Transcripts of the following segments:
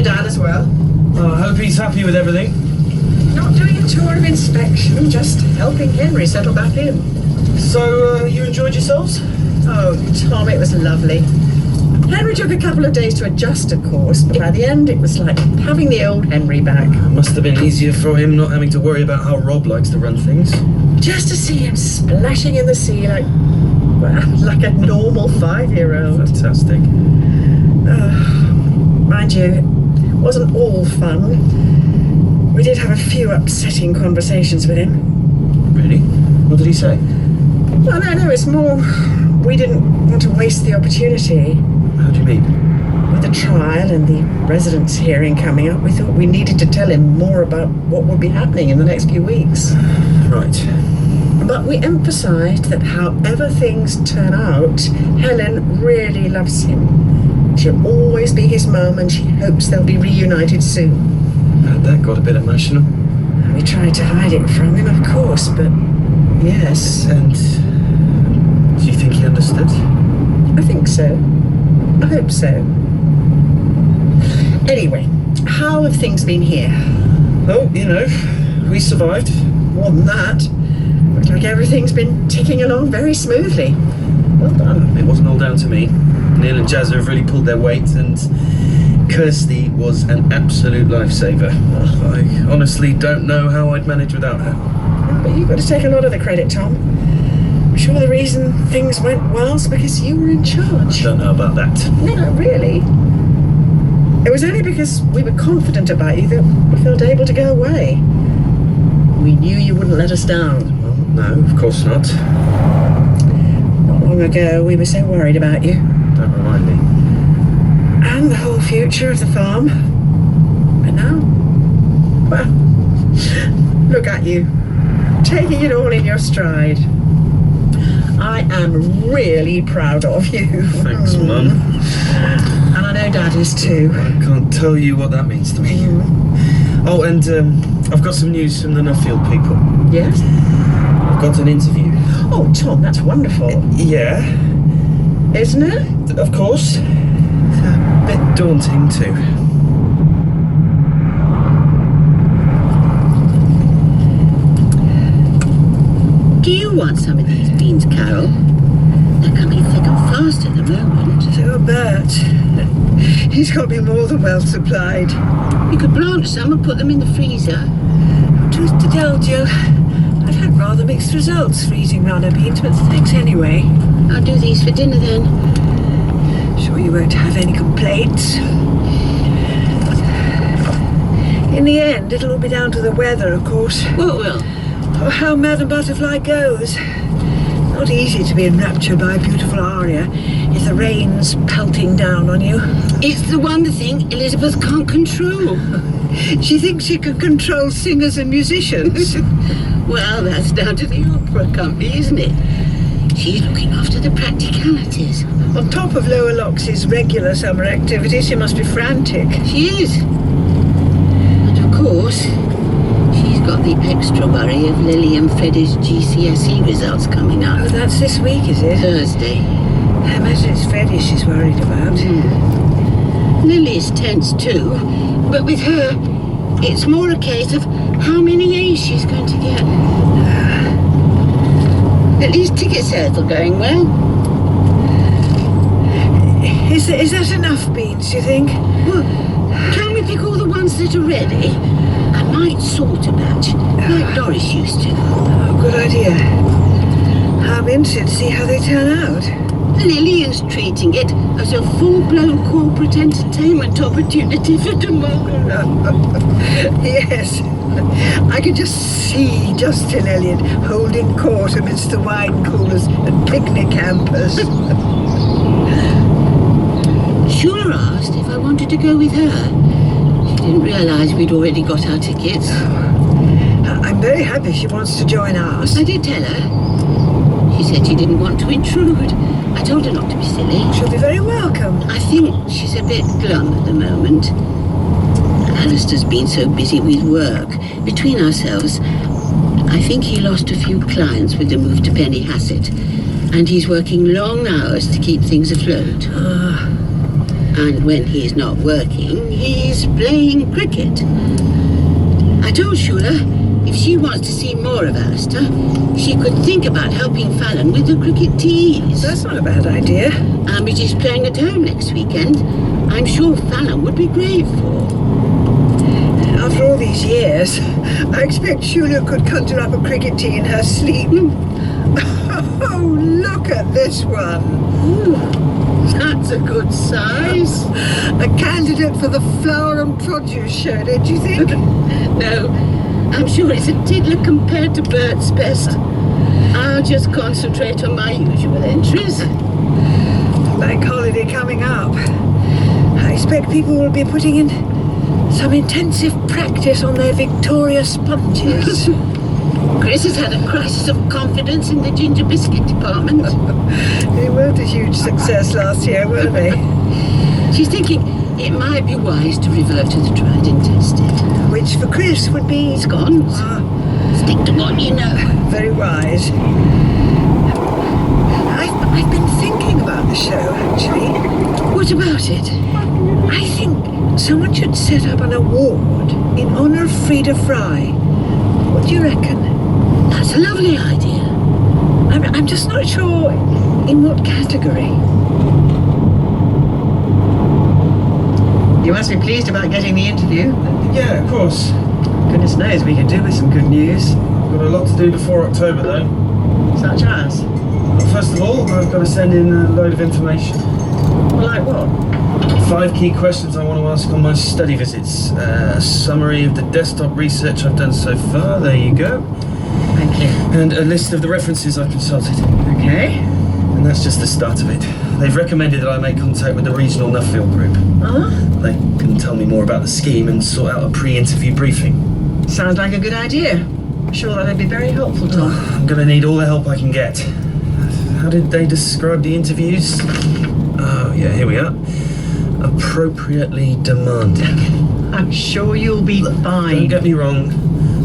Dad as well. Oh, I hope he's happy with everything. Not doing a tour of inspection, just helping Henry settle back in. So, you enjoyed yourselves? Oh, Tom, it was lovely. Henry took a couple of days to adjust, of course, but by the end it was like having the old Henry back. It must have been easier for him not having to worry about how Rob likes to run things. Just to see him splashing in the sea like a normal 5-year-old. Fantastic. Mind you, it wasn't all fun. We did have a few upsetting conversations with him. Really? What did he say? Well, no, it's more we didn't want to waste the opportunity. How do you mean? With the trial and the residence hearing coming up, we thought we needed to tell him more about what would be happening in the next few weeks. Right. But we emphasised that however things turn out, Helen really loves him. She'll always be his mum and she hopes they'll be reunited soon. That got a bit emotional. We tried to hide it from him, of course, but yes. And do you think he understood? I think so. I hope so. Anyway, how have things been here? Oh, you know, we survived. More than that, looks like everything's been ticking along very smoothly. Well done. It wasn't all down to me. Neil and Jazza have really pulled their weight, and Kirsty was an absolute lifesaver. I honestly don't know how I'd manage without her. But you've got to take a lot of the credit, Tom. I'm sure the reason things went well is because you were in charge. I don't know about that. No, really. It was only because we were confident about you that we felt able to go away. We knew you wouldn't let us down. Well, no, of course not. Not long ago, we were so worried about you. Don't remind me. And the whole future of the farm. But now, well, look at you, taking it all in your stride. I am really proud of you. Thanks, Mum. And I know Dad is too. I can't tell you what that means to me. Oh, and I've got some news from the Nuffield people. Yes? I've got an interview. Oh, Tom, that's wonderful. Yeah. Isn't it? Of course. It's a bit daunting too. Do you want some of these beans, Carol? They're coming thick and fast at the moment. So Bert, he's got me more than well supplied. You could blanch some and put them in the freezer. Truth to tell, Joe, I've had rather mixed results freezing runner beans, but thanks anyway. I'll do these for dinner then. Sure you won't have any complaints. In the end, it'll all be down to the weather, of course. What will? Or how Madame Butterfly goes. Not easy to be enraptured by a beautiful aria if the rain's pelting down on you. It's the one thing Elizabeth can't control. She thinks she can control singers and musicians. Well, that's down to the opera company, isn't it? She's looking after the practicalities. On top of Lower Lox's regular summer activities, she must be frantic. She is. And of course, she's got the extra worry of Lily and Freddie's GCSE results coming Oh, up. that's this week, is it? Thursday. I imagine it's Freddie she's worried about. Lily's tense too, but with her, it's more a case of how many A's she's going to get. At least ticket sales are going well. Is that enough beans, do you think? Well, can we pick all the ones that are ready? I might sort a batch, like Doris used to. Oh, good idea. I'm interested to see how they turn out. Lillian's treating it as a full-blown corporate entertainment opportunity for tomorrow. Yes, I can just see Justin Elliot holding court amidst the wine coolers and picnic hampers. Shula asked if I wanted to go with her. She didn't realise we'd already got our tickets. I'm very happy she wants to join us. I did tell her. She said she didn't want to intrude. I told her not to be silly. She'll be very welcome. I think she's a bit glum at the moment. Alistair's been so busy with work. Between ourselves, I think he lost a few clients with the move to Penny Hassett, and he's working long hours to keep things afloat. And when he's not working, he's playing cricket. I told Shula if she wants to see more of Alistair, she could think about helping Fallon with the cricket tees. That's not a bad idea. Amber's playing at home next weekend. I'm sure Fallon would be grateful. After all these years, I expect Shula could conjure up a cricket tee in her sleep. Oh, look at this one. Ooh, that's a good size. A candidate for the flower and produce show, don't you think? No, I'm sure it's a tiddler compared to Bert's best. I'll just concentrate on my usual entries. Bank holiday coming up. I expect people will be putting in some intensive practice on their Victoria sponges. Chris has had a crisis of confidence in the ginger biscuit department. They weren't a huge success last year, were they? She's thinking it might be wise to revert to the tried and tested. Which for Chris would be Scones. Stick to what you know. Very wise. I've been thinking about the show, actually. What about it? I think someone should set up an award in honour of Frida Fry. What do you reckon? That's a lovely idea. I'm just not sure in what category. You must be pleased about getting the interview. Yeah, of course. Goodness knows we could do with some good news. Got a lot to do before October, though. Such as? Well, first of all, I've got to send in a load of information. Like what? 5 key questions I want to ask on my study visits. A summary of the desktop research I've done so far. There you go. Thank you. And a list of the references I've consulted. Okay. And that's just the start of it. They've recommended that I make contact with the regional Nuffield group. They can tell me more about the scheme and sort out a pre-interview briefing. Sounds like a good idea. I'm sure that'd be very helpful, Tom. I'm going to need all the help I can get. How did they describe the interviews? Oh, yeah, here we are. Appropriately demanding. I'm sure you'll be Don't fine. get me wrong,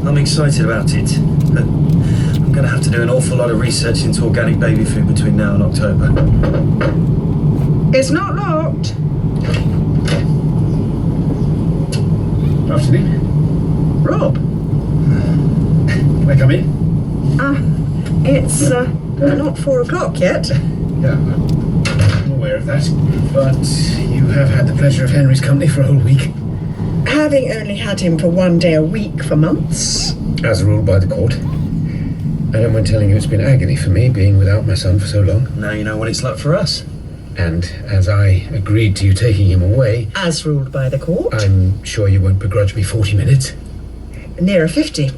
I'm excited about it, but I'm going to have to do an awful lot of research into organic baby food between now and October. It's not locked. Afternoon. Rob. Can I come in? It's not 4 o'clock yet. Yeah, I'm aware of that. But you have had the pleasure of Henry's company for a whole week. Having only had him for 1 day a week for months. As ruled by the court. I don't mind telling you it's been agony for me being without my son for so long. Now you know what it's like for us. And as I agreed to you taking him away, As ruled by the court. I'm sure you won't begrudge me 40 minutes. Nearer 50.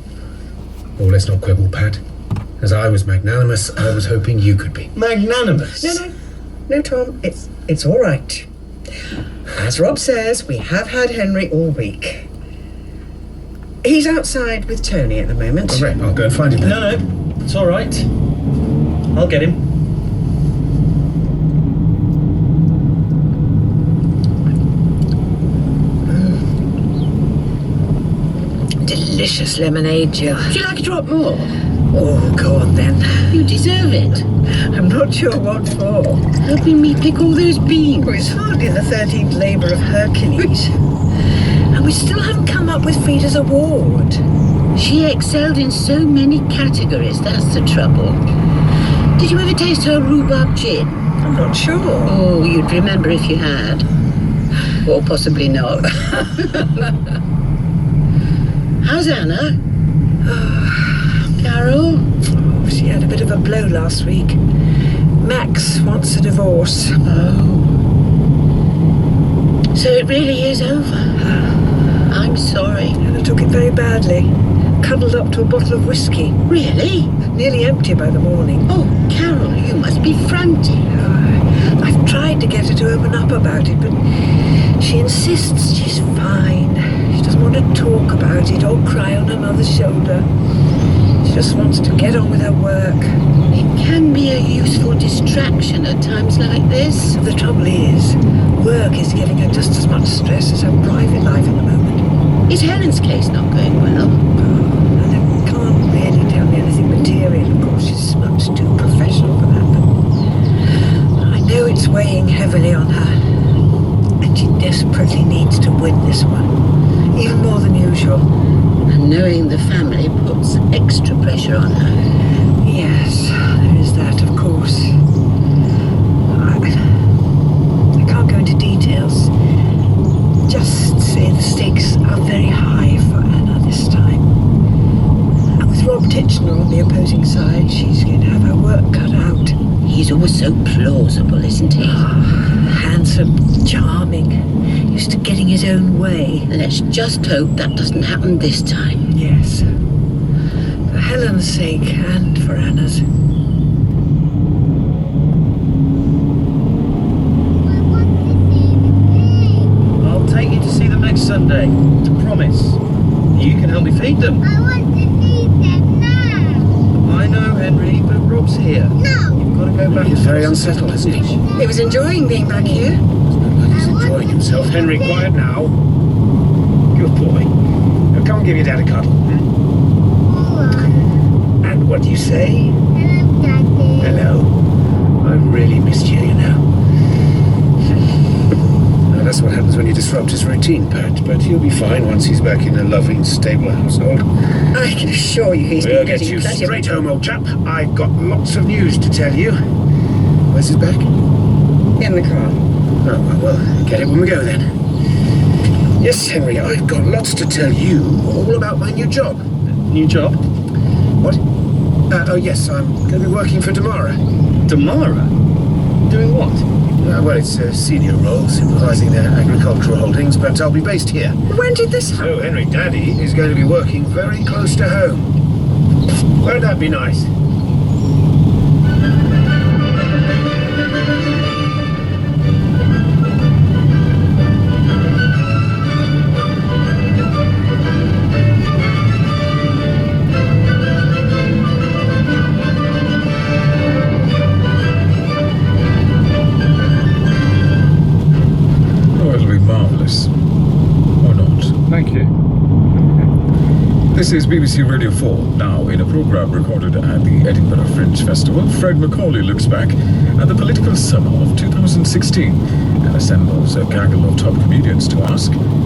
Oh, let's not quibble, Pat. As I was magnanimous, I was hoping you could be. Magnanimous. No, Tom. It's all right. As Rob says, we have had Henry all week. He's outside with Tony at the moment. All right, I'll go and find him then. No, it's all right. I'll get him. Delicious lemonade, Jill. Would you like a drop more? Oh, go on then. You deserve it. I'm not sure what for. Helping me pick all those beans. Well, it's hardly the 13th labour of Hercules. And we still haven't come up with Frida's award. She excelled in so many categories, that's the trouble. Did you ever taste her rhubarb gin? I'm not sure. Oh, you'd remember if you had. Or possibly not. How's Anna? Carol? Oh, she had a bit of a blow last week. Max wants a divorce. Oh. So it really is over. I'm sorry. And I took it very badly. Cuddled up to a bottle of whiskey. Really? Nearly empty by the morning. Oh, Carol, you must be frantic. I've tried to get her to open up about it, but she insists she's fine. She doesn't want to talk about it or cry on her mother's shoulder. She just wants to get on with her work. It can be a useful distraction at times like this. The trouble is, work is giving her just as much stress as her private life at the moment. Is Helen's case not going well? And I can't really tell me anything material, of course. She's much too professional for that, but I know it's weighing heavily on her. I usual. And knowing the family puts extra pressure on her. Yes, there is that, of course. I can't go into details. Just say the stakes are very high for Anna this time. And with Rob Titchener on the opposing side, she's going to have her work cut out. He's always so plausible, isn't he? Handsome, charming, used to getting his own way. Let's just hope that doesn't happen this time. Yes. For Helen's sake and for Anna's. I'll take you to see them next Sunday. Promise. You can help me feed them. I want to see them now. I know, Henry, but Rob's here. No. You've got to go back. He's to very the unsettled, isn't he? He was enjoying being back here. He's enjoying himself. Henry, quiet now. Good boy. Now come and give your dad a cuddle. And what do you say? Hello, Daddy. Hello. I've really missed you, you know. Now, that's what happens when you disrupt his routine, Pat. But he'll be fine once he's back in a loving, stable household. I can assure you he's We'll been get getting you plenty straight home, old chap. I've got lots of news to tell you. Where's his bag? in the car. Oh, well, get it when we go then. Yes, Henry, I've got lots to tell you all about my new job. New job? What? Oh, yes, I'm going to be working for Damara. Damara? Doing what? Well, it's a senior role, supervising their agricultural holdings, but I'll be based here. When did this happen? So, Henry, Daddy is going to be working very close to home. Won't that be nice? Marvellous. Or not. Thank you. This is BBC Radio 4. Now, in a programme recorded at the Edinburgh Fringe Festival, Fred Macaulay looks back at the political summer of 2016 and assembles a gaggle of top comedians to ask,